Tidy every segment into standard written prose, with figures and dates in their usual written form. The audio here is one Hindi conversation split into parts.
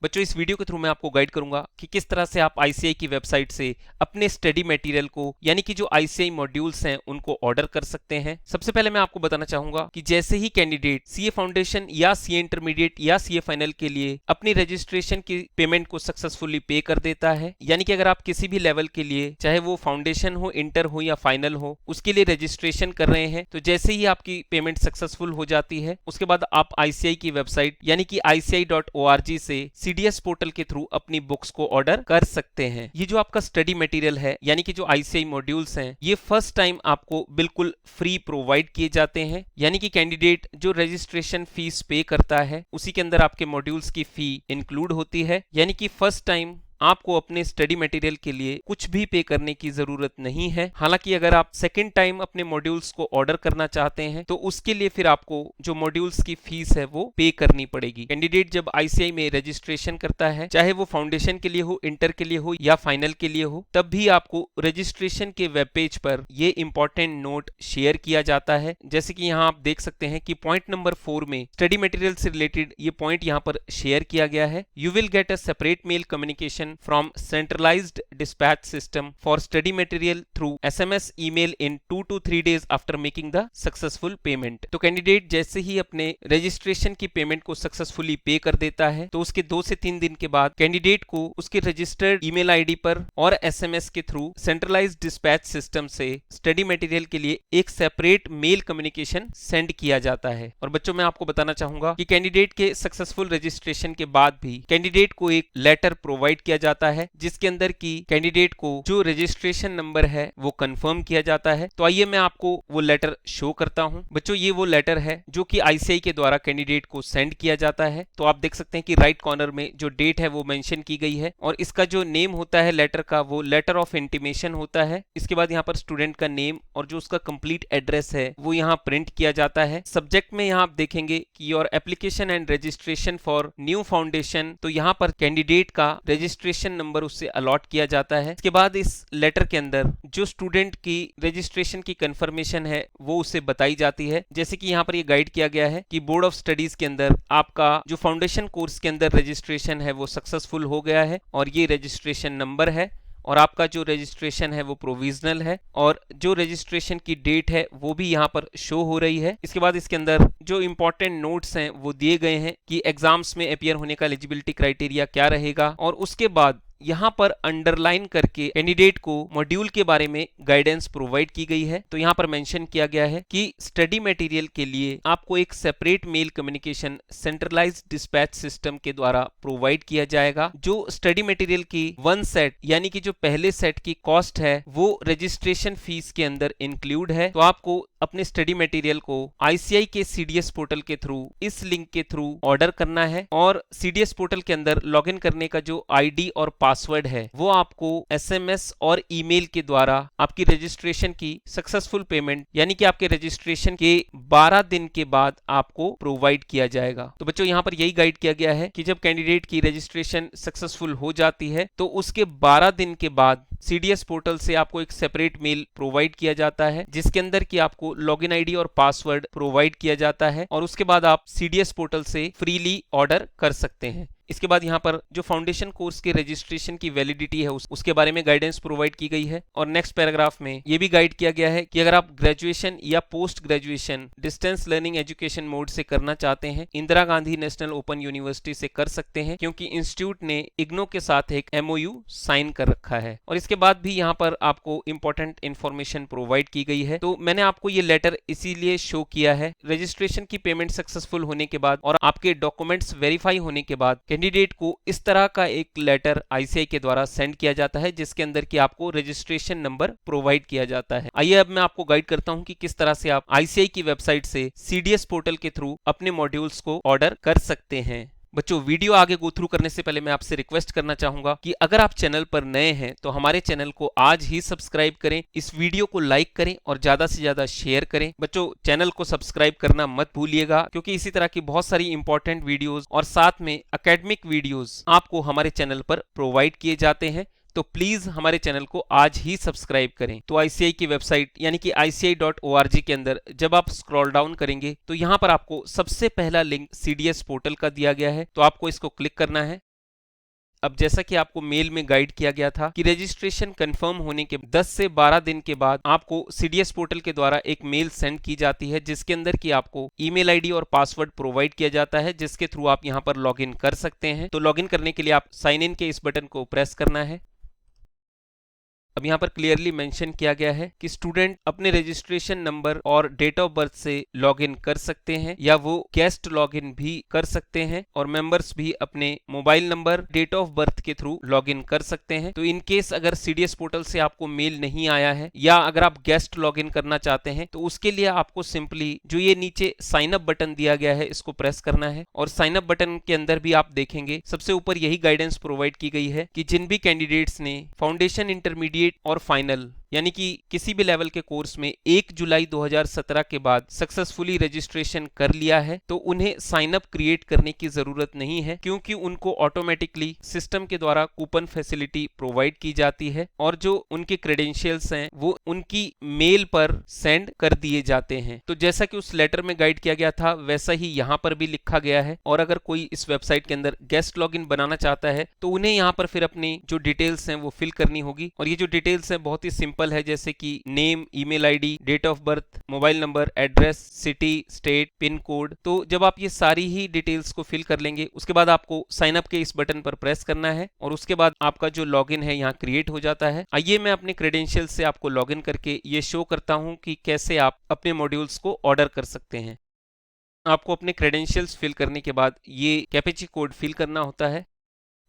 बच्चों इस वीडियो के थ्रू मैं आपको गाइड करूंगा कि किस तरह से आप आईसीआई की वेबसाइट से अपने स्टडी मटेरियल को यानी कि जो आईसीआई मॉड्यूल्स हैं उनको ऑर्डर कर सकते हैं। सबसे पहले मैं आपको बताना चाहूंगा कि जैसे ही कैंडिडेट सीए फाउंडेशन या सीए इंटरमीडिएट या सीए फाइनल के लिए अपनी रजिस्ट्रेशन की पेमेंट को सक्सेसफुली पे कर देता है, यानी कि अगर आप किसी भी लेवल के लिए चाहे वो फाउंडेशन हो, इंटर हो या फाइनल हो, उसके लिए रजिस्ट्रेशन कर रहे हैं, तो जैसे ही आपकी पेमेंट सक्सेसफुल हो जाती है उसके बाद आप आईसीआई की वेबसाइट यानी कि ICAI.org से सीडीएस पोर्टल के थ्रू अपनी बुक्स को ऑर्डर कर सकते हैं। ये जो आपका स्टडी मटेरियल है यानी कि जो आईसीआई मॉड्यूल्स हैं, ये फर्स्ट टाइम आपको बिल्कुल फ्री प्रोवाइड किए जाते हैं, यानी कि कैंडिडेट जो रजिस्ट्रेशन फीस पे करता है उसी के अंदर आपके मॉड्यूल्स की फी इंक्लूड होती है, यानी कि फर्स्ट टाइम आपको अपने स्टडी मटेरियल के लिए कुछ भी पे करने की जरूरत नहीं है। हालांकि अगर आप सेकेंड टाइम अपने मॉड्यूल्स को ऑर्डर करना चाहते हैं तो उसके लिए फिर आपको जो मॉड्यूल्स की फीस है वो पे करनी पड़ेगी। कैंडिडेट जब आईसीआई में रजिस्ट्रेशन करता है, चाहे वो फाउंडेशन के लिए हो, इंटर के लिए हो या फाइनल के लिए हो, तब भी आपको रजिस्ट्रेशन के वेब पेज पर ये इंपॉर्टेंट नोट शेयर किया जाता है। जैसे कि यहाँ आप देख सकते हैं कि पॉइंट नंबर 4 में स्टडी मटेरियल से रिलेटेड ये पॉइंट यहाँ पर शेयर किया गया है। You will get a separate mail communication from centralized dispatch system for study material through SMS email in 2 to 3 days after making the successful payment। तो कैंडिडेट जैसे ही अपने रजिस्ट्रेशन की पेमेंट को सक्सेसफुली पे कर देता है तो उसके 2 से 3 दिन के बाद कैंडिडेट को उसके रजिस्टर्ड ईमेल आईडी पर और एसएमएस के थ्रू सेंट्रलाइज्ड डिस्पैच सिस्टम से स्टडी मटेरियल के लिए एक सेपरेट मेल कम्युनिकेशन सेंड किया जाता है। और बच्चों मैं आपको बताना चाहूंगा कि कैंडिडेट के सक्सेसफुल रजिस्ट्रेशन के बाद भी कैंडिडेट को एक लेटर प्रोवाइड किया जाता है जिसके अंदर की कैंडिडेट को जो रजिस्ट्रेशन नंबर है वो कंफर्म किया जाता है। तो आइए मैं आपको वो लेटर शो करता हूं। बच्चों ये वो लेटर है जो कि आईसीआई के द्वारा कैंडिडेट को सेंड किया जाता है। तो आप देख सकते हैं कि राइट कॉर्नर में जो डेट है वो मेंशन की गई है और इसका जो नेम होता है लेटर का वो लेटर ऑफ इंटीमेशन होता है। इसके बाद यहाँ पर स्टूडेंट का नेम और जो उसका कंप्लीट एड्रेस है वो यहाँ प्रिंट किया जाता है। सब्जेक्ट में यहाँ आप देखेंगे कि your application and registration for new foundation, तो यहाँ पर कैंडिडेट का रजिस्ट्रेशन नंबर उससे अलॉट किया जाता है। इसके बाद इस लेटर के अंदर जो स्टूडेंट की रजिस्ट्रेशन की कंफर्मेशन है वो उसे बताई जाती है। जैसे कि यहाँ पर ये गाइड किया गया है कि बोर्ड ऑफ स्टडीज के अंदर आपका जो फाउंडेशन कोर्स के अंदर रजिस्ट्रेशन है वो सक्सेसफुल हो गया है और ये रजिस्ट्रेशन नंबर है और आपका जो रजिस्ट्रेशन है वो प्रोविजनल है और जो रजिस्ट्रेशन की डेट है वो भी यहाँ पर शो हो रही है। इसके बाद इसके अंदर जो इंपॉर्टेंट नोट्स हैं वो दिए गए हैं कि एग्जाम्स में अपीयर होने का एलिजिबिलिटी क्राइटेरिया क्या रहेगा और उसके बाद यहाँ पर अंडरलाइन करके कैंडिडेट को मॉड्यूल के बारे में गाइडेंस प्रोवाइड की गई है। तो यहाँ पर मेंशन किया गया है कि स्टडी मटेरियल के लिए आपको एक separate mail communication centralized dispatch system के द्वारा प्रोवाइड किया जाएगा। जो स्टडी मटेरियल की 1 सेट यानी कि जो पहले सेट की कॉस्ट है वो रजिस्ट्रेशन फीस के अंदर इंक्लूड है। तो आपको अपने स्टडी मटेरियल को आईसीआई के सीडीएस पोर्टल के थ्रू इस लिंक के थ्रू ऑर्डर करना है और सीडीएस पोर्टल के अंदर लॉगिन करने का जो आईडी और पासवर्ड है वो आपको एसएमएस और ईमेल के द्वारा आपकी रजिस्ट्रेशन की सक्सेसफुल पेमेंट यानी कि आपके रजिस्ट्रेशन के 12 दिन के बाद आपको प्रोवाइड किया जाएगा। तो बच्चों यहाँ पर यही गाइड किया गया है कि जब कैंडिडेट की रजिस्ट्रेशन सक्सेसफुल हो जाती है तो उसके 12 दिन के बाद सीडीएस पोर्टल से आपको एक सेपरेट मेल प्रोवाइड किया जाता है जिसके अंदर की आपको लॉगिन आईडी और पासवर्ड प्रोवाइड किया जाता है और उसके बाद आप सीडीएस पोर्टल से फ्रीली ऑर्डर कर सकते हैं। इसके बाद यहाँ पर जो फाउंडेशन कोर्स के रजिस्ट्रेशन की वैलिडिटी है उसके बारे में गाइडेंस प्रोवाइड की गई है और नेक्स्ट पैराग्राफ में ये भी गाइड किया गया है कि अगर आप ग्रेजुएशन या post graduation distance learning education mode से करना चाहते हैं, Indira Gandhi national open university से कर सकते हैं क्योंकि इंस्टीट्यूट ने इग्नो के साथ एक MOU साइन कर रखा है। और इसके बाद भी यहाँ पर आपको इंपॉर्टेंट इन्फॉर्मेशन प्रोवाइड की गई है। तो मैंने आपको ये लेटर इसीलिए शो किया है। रजिस्ट्रेशन की पेमेंट सक्सेसफुल होने के बाद और आपके डॉक्यूमेंट्स वेरीफाई होने के बाद कैंडिडेट को इस तरह का एक लेटर आईसीआई के द्वारा सेंड किया जाता है जिसके अंदर कि आपको रजिस्ट्रेशन नंबर प्रोवाइड किया जाता है। आइए अब मैं आपको गाइड करता हूं कि किस तरह से आप आईसीआई की वेबसाइट से सीडीएस पोर्टल के थ्रू अपने मॉड्यूल्स को ऑर्डर कर सकते हैं। बच्चों वीडियो आगे गो थ्रू करने से पहले मैं आपसे रिक्वेस्ट करना चाहूंगा कि अगर आप चैनल पर नए हैं तो हमारे चैनल को आज ही सब्सक्राइब करें, इस वीडियो को लाइक करें और ज्यादा से ज्यादा शेयर करें। बच्चों चैनल को सब्सक्राइब करना मत भूलिएगा क्योंकि इसी तरह की बहुत सारी इंपॉर्टेंट वीडियोस और साथ में एकेडमिक वीडियोस आपको हमारे चैनल पर प्रोवाइड किए जाते हैं। तो प्लीज हमारे चैनल को आज ही सब्सक्राइब करें। तो आईसीआई की वेबसाइट यानी कि ICAI.org के अंदर जब आप स्क्रॉल डाउन करेंगे तो यहाँ पर आपको सबसे पहला लिंक सीडीएस पोर्टल का दिया गया है, तो आपको इसको क्लिक करना है। अब जैसा कि आपको मेल में गाइड किया गया था कि रजिस्ट्रेशन कंफर्म होने के 10 से 12 दिन के बाद आपको सीडीएस पोर्टल के द्वारा एक मेल सेंड की जाती है, जिसके अंदर की आपको ईमेल आईडी और पासवर्ड प्रोवाइड किया जाता है, जिसके थ्रू आप यहां पर लॉगिन कर सकते हैं। तो लॉगिन करने के लिए आप साइन इन के इस बटन को प्रेस करना है। अब यहाँ पर क्लियरली मेंशन किया गया है कि स्टूडेंट अपने रजिस्ट्रेशन नंबर और डेट ऑफ बर्थ से लॉगिन कर सकते हैं, या वो गेस्ट लॉगिन भी कर सकते हैं, और मेंबर्स भी अपने mobile number, date of birth के थ्रू लॉगिन कर सकते हैं। तो इन केस अगर सीडीएस पोर्टल से आपको मेल नहीं आया है, या अगर आप गेस्ट लॉगिन करना चाहते हैं, तो उसके लिए आपको सिंपली जो ये नीचे साइन अप बटन दिया गया है इसको प्रेस करना है। और साइन अप बटन के अंदर भी आप देखेंगे सबसे ऊपर यही गाइडेंस प्रोवाइड की गई है कि जिन भी कैंडिडेट्स ने फाउंडेशन, इंटरमीडिएट और फाइनल यानी कि किसी भी लेवल के कोर्स में 1 जुलाई 2017 के बाद सक्सेसफुली रजिस्ट्रेशन कर लिया है, तो उन्हें साइन अप क्रिएट करने की जरूरत नहीं है, क्योंकि उनको ऑटोमेटिकली सिस्टम के द्वारा कूपन फैसिलिटी प्रोवाइड की जाती है, और जो उनके क्रेडेंशियल्स हैं वो उनकी मेल पर सेंड कर दिए जाते हैं। तो जैसा कि उस लेटर में गाइड किया गया था, वैसा ही यहाँ पर भी लिखा गया है। और अगर कोई इस वेबसाइट के अंदर गेस्ट लॉगिन बनाना चाहता है, तो उन्हें यहाँ पर फिर अपनी जो डिटेल्स हैं वो फिल करनी होगी। और ये जो डिटेल्स हैं बहुत ही सिंपल है, जैसे कि name, email ID, date of birth, mobile number, address, city, state, pin code. तो जब आप ये सारी ही डिटेल्स को फिल कर लेंगे, उसके बाद आपको साइन अप के इस बटन पर प्रेस करना है, और उसके बाद आपका जो लॉगिन है यहाँ क्रिएट हो जाता है। आइए मैं अपने क्रेडेंशियल से आपको लॉगिन करके ये शो करता हूँ कि कैसे आप अपने मॉड्यूल्स को ऑर्डर कर सकते हैं। आपको अपने क्रेडेंशियल्स फिल करने के बाद ये कैपेची कोड फिल करना होता है।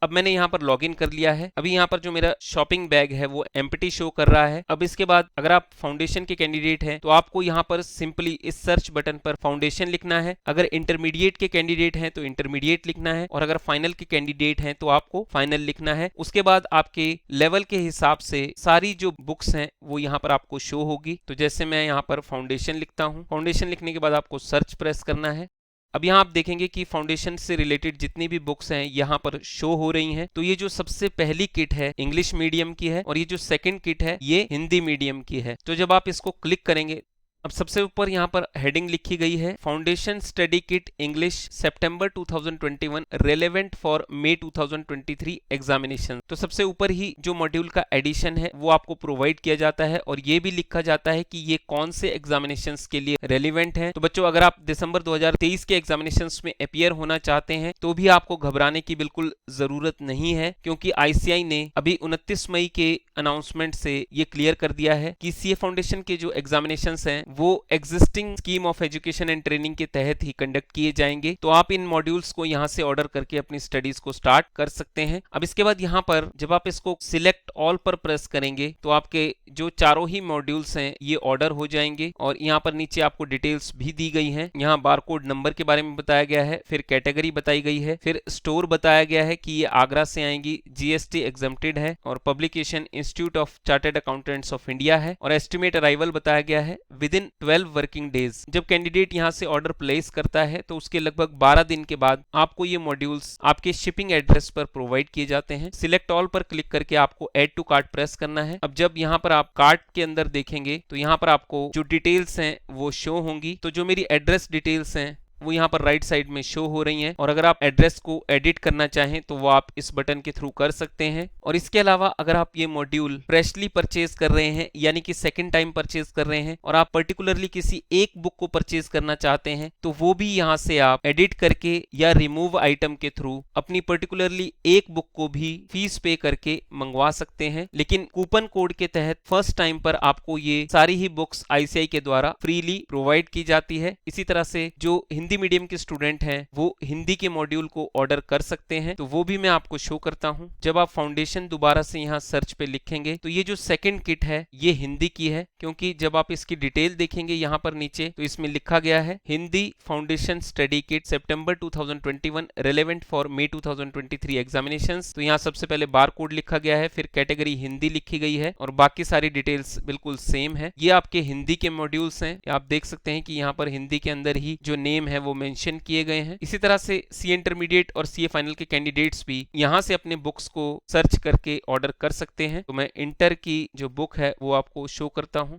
अब मैंने यहाँ पर लॉगिन कर लिया है। अभी यहाँ पर जो मेरा शॉपिंग बैग है वो एम्प्टी शो कर रहा है। अब इसके बाद अगर आप फाउंडेशन के कैंडिडेट हैं, तो आपको यहाँ पर सिंपली इस सर्च बटन पर फाउंडेशन लिखना है। अगर इंटरमीडिएट के कैंडिडेट हैं तो इंटरमीडिएट लिखना है, और अगर फाइनल के कैंडिडेट हैं तो आपको फाइनल लिखना है। उसके बाद आपके लेवल के हिसाब से सारी जो बुक्स हैं वो यहाँ पर आपको शो होगी। तो जैसे मैं यहाँ पर फाउंडेशन लिखता हूँ, फाउंडेशन लिखने के बाद आपको सर्च प्रेस करना है। अब यहाँ आप देखेंगे कि फाउंडेशन से रिलेटेड जितनी भी बुक्स हैं यहाँ पर शो हो रही हैं। तो ये जो सबसे पहली किट है इंग्लिश मीडियम की है, और ये जो सेकंड किट है ये हिंदी मीडियम की है। तो जब आप इसको क्लिक करेंगे, अब सबसे ऊपर यहाँ पर हेडिंग लिखी गई है foundation study kit English September 2021 relevant for May 2023 examination. तो सबसे ऊपर ही जो मॉड्यूल का एडिशन है वो आपको प्रोवाइड किया जाता है, और ये भी लिखा जाता है कि ये कौन से एग्जामिनेशंस के लिए रेलिवेंट है। तो बच्चों, अगर आप दिसंबर 2023 के एग्जामिनेशंस में अपीयर होना चाहते हैं तो भी आपको घबराने की बिल्कुल जरूरत नहीं है, क्योंकि आईसीआई ने अभी 29 मई के अनाउंसमेंट से ये क्लियर कर दिया है कि सीए फाउंडेशन के जो एग्जामिनेशंस हैं वो existing scheme of education and training के तहत ही कंडक्ट किए जाएंगे। तो आप इन मॉड्यूल्स को यहां से ऑर्डर करके अपनी स्टडीज को स्टार्ट कर सकते हैं। अब इसके बाद यहां पर जब आप इसको सिलेक्ट ऑल पर प्रेस करेंगे तो आपके जो चारों ही मॉड्यूल्स हैं ये ऑर्डर हो जाएंगे, और यहाँ पर नीचे आपको डिटेल्स भी दी गई हैं। यहाँ बारकोड नंबर के बारे में बताया गया है, फिर कैटेगरी बताई गई है, फिर स्टोर बताया गया है कि ये आगरा से आएंगी, जीएसटी एग्जम्प्टेड है, और publication institute of chartered accountants of India है, और एस्टिमेट अराइवल बताया गया है विद इन 12 वर्किंग डेज। जब कैंडिडेट यहां से ऑर्डर प्लेस करता है तो उसके लगभग 12 दिन के बाद आपको ये मॉड्यूल्स आपके शिपिंग एड्रेस पर प्रोवाइड किए जाते हैं। सिलेक्ट ऑल पर क्लिक करके आपको ऐड टू कार्ट प्रेस करना है। अब जब यहां पर आप कार्ट के अंदर देखेंगे तो यहां पर आपको जो डिटेल्स हैं वो शो होंगी। तो जो मेरी एड्रेस डिटेल्स हैं वो यहाँ पर राइट साइड में शो हो रही हैं, और अगर आप एड्रेस को एडिट करना चाहें तो वो आप इस बटन के थ्रू कर सकते हैं। और इसके अलावा अगर आप ये मॉड्यूल फ्रेशली परचेज कर रहे हैं, यानी कि सेकंड टाइम परचेज कर रहे हैं, और आप पर्टिकुलरली किसी एक बुक को परचेज करना चाहते हैं, तो वो भी यहाँ से आप एडिट करके या रिमूव आइटम के थ्रू अपनी पर्टिकुलरली एक बुक को भी फीस पे करके मंगवा सकते हैं। लेकिन कूपन कोड के तहत फर्स्ट टाइम पर आपको ये सारी ही बुक्स आईसीआई के द्वारा फ्रीली प्रोवाइड की जाती है। इसी तरह से जो हिंदी मीडियम के स्टूडेंट हैं वो हिंदी के मॉड्यूल को ऑर्डर कर सकते हैं, तो वो भी मैं आपको शो करता हूं। जब आप फाउंडेशन दोबारा से यहां सर्च पे लिखेंगे तो ये जो सेकंड किट है ये हिंदी की है, क्योंकि जब आप इसकी डिटेल देखेंगे यहां पर नीचे तो इसमें लिखा गया है Hindi foundation study kit September 2021 relevant for May 2023 examinations. तो यहाँ सबसे पहले बार कोड लिखा गया है, फिर कैटेगरी हिंदी लिखी गई है, और बाकी सारी डिटेल्स बिल्कुल सेम है। ये आपके हिंदी के मॉड्यूल्स हैं। आप देख सकते हैं कि यहाँ पर हिंदी के अंदर ही जो नेम है वो मेंशन किए गए हैं। इसी तरह से सीए इंटरमीडिएट और सीए फाइनल के कैंडिडेट्स भी यहां से अपने बुक्स को सर्च करके ऑर्डर कर सकते हैं। तो मैं इंटर की जो बुक है वो आपको शो करता हूं।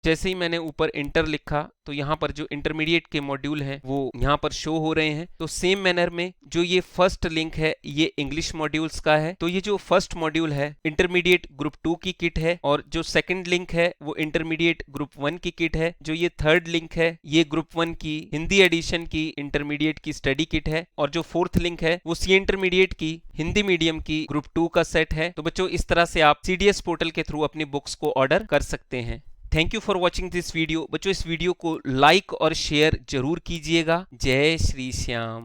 जैसे ही मैंने ऊपर इंटर लिखा तो यहाँ पर जो इंटरमीडिएट के मॉड्यूल हैं वो यहाँ पर शो हो रहे हैं। तो सेम मैनर में जो ये फर्स्ट लिंक है ये इंग्लिश मॉड्यूल्स का है, तो ये जो फर्स्ट मॉड्यूल है इंटरमीडिएट ग्रुप 2 की किट है, और जो सेकंड लिंक है वो इंटरमीडिएट ग्रुप 1 की किट है। जो ये थर्ड लिंक है ये ग्रुप 1 की हिंदी एडिशन की इंटरमीडिएट की स्टडी किट है, और जो फोर्थ लिंक है वो सी इंटरमीडिएट की हिंदी मीडियम की ग्रुप 2 का सेट है। तो बच्चों इस तरह से आप CDS पोर्टल के थ्रू अपनी बुक्स को ऑर्डर कर सकते हैं। Thank you for watching this video. बच्चों इस वीडियो को लाइक और शेयर जरूर कीजिएगा। जय श्री श्याम।